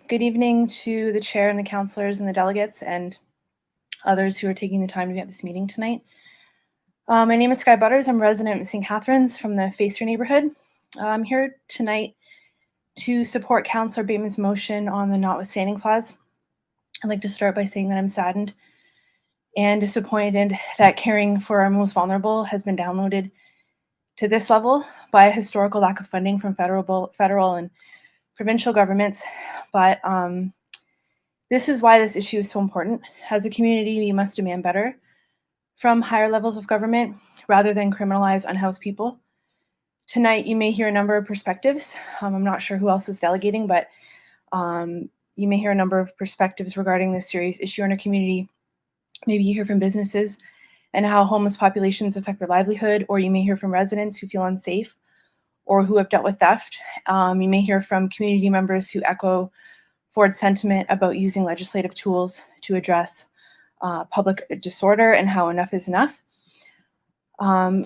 Good evening to the chair and the councillors and the delegates and others who are taking the time to be at this meeting tonight. My name is Skye Butters. I'm a resident of St. Catharines from the Facer neighborhood. I'm here tonight to support Councillor Bateman's motion on the Notwithstanding clause. I'd like to start by saying that I'm saddened and disappointed that caring for our most vulnerable has been downloaded to this level by a historical lack of funding from federal and provincial governments. But this is why this issue is so important. As a community, we must demand better from higher levels of government rather than criminalize unhoused people. Tonight, you may hear a number of perspectives. I'm not sure who else is delegating, but you may hear a number of perspectives regarding this serious issue in our community. Maybe you hear from businesses and how homeless populations affect their livelihood, or you may hear from residents who feel unsafe or who have dealt with theft. You may hear from community members who echo Ford's sentiment about using legislative tools to address public disorder and how enough is enough.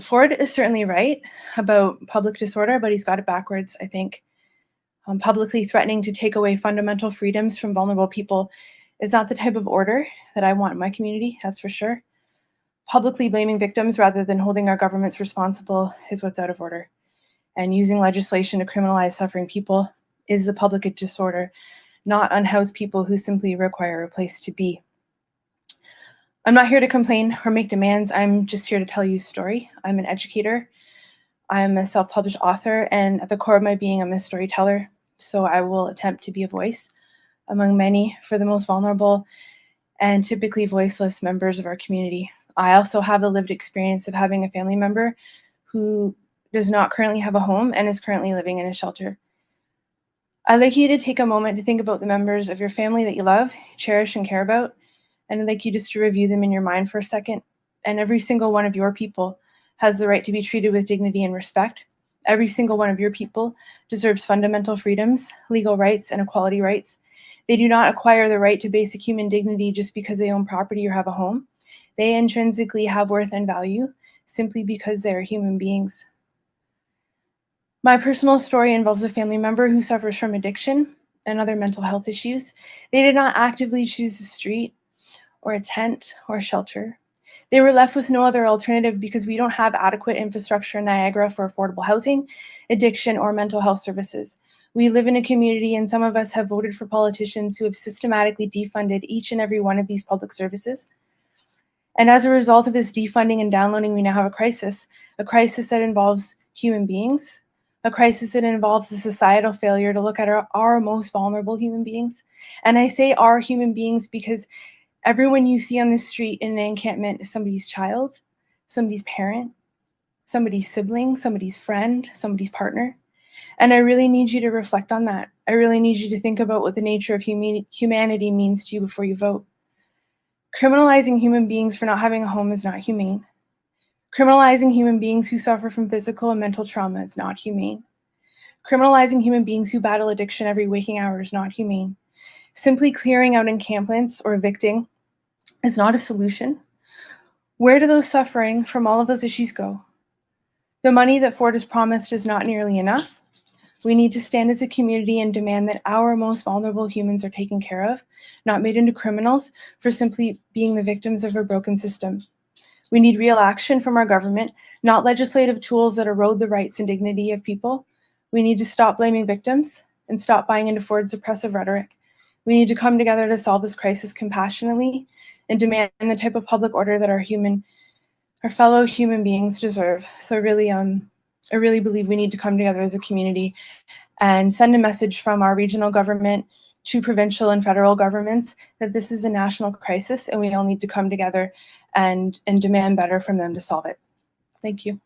Ford is certainly right about public disorder, but he's got it backwards, I think. Publicly threatening to take away fundamental freedoms from vulnerable people is not the type of order that I want in my community, that's for sure. Publicly blaming victims rather than holding our governments responsible is what's out of order. And using legislation to criminalize suffering people is the public disorder, not unhoused people who simply require a place to be. I'm not here to complain or make demands. I'm just here to tell you a story. I'm an educator. I'm a self-published author, and at the core of my being, I'm a storyteller. So I will attempt to be a voice among many for the most vulnerable and typically voiceless members of our community. I also have the lived experience of having a family member who does not currently have a home and is currently living in a shelter. I'd like you to take a moment to think about the members of your family that you love, cherish, and care about, and I'd like you just to review them in your mind for a second. And every single one of your people has the right to be treated with dignity and respect. Every single one of your people deserves fundamental freedoms, legal rights, and equality rights. They do not acquire the right to basic human dignity just because they own property or have a home. They intrinsically have worth and value simply because they are human beings. My personal story involves a family member who suffers from addiction and other mental health issues. They did not actively choose a street or a tent or a shelter. They were left with no other alternative because we don't have adequate infrastructure in Niagara for affordable housing, addiction, or mental health services. We live in a community, and some of us have voted for politicians who have systematically defunded each and every one of these public services. And as a result of this defunding and downloading, we now have a crisis that involves human beings, a crisis that involves a societal failure to look at our most vulnerable human beings. And I say our human beings because everyone you see on the street in an encampment is somebody's child, somebody's parent, somebody's sibling, somebody's friend, somebody's partner. And I really need you to reflect on that. I really need you to think about what the nature of humanity means to you before you vote. Criminalizing human beings for not having a home is not humane. Criminalizing human beings who suffer from physical and mental trauma is not humane. Criminalizing human beings who battle addiction every waking hour is not humane. Simply clearing out encampments or evicting is not a solution. Where do those suffering from all of those issues go? The money that Ford has promised is not nearly enough. We need to stand as a community and demand that our most vulnerable humans are taken care of, not made into criminals for simply being the victims of a broken system. We need real action from our government, not legislative tools that erode the rights and dignity of people. We need to stop blaming victims and stop buying into Ford's oppressive rhetoric. We need to come together to solve this crisis compassionately and demand the type of public order that our fellow human beings deserve. So I really believe we need to come together as a community and send a message from our regional government to provincial and federal governments that this is a national crisis and we all need to come together and demand better from them to solve it. Thank you.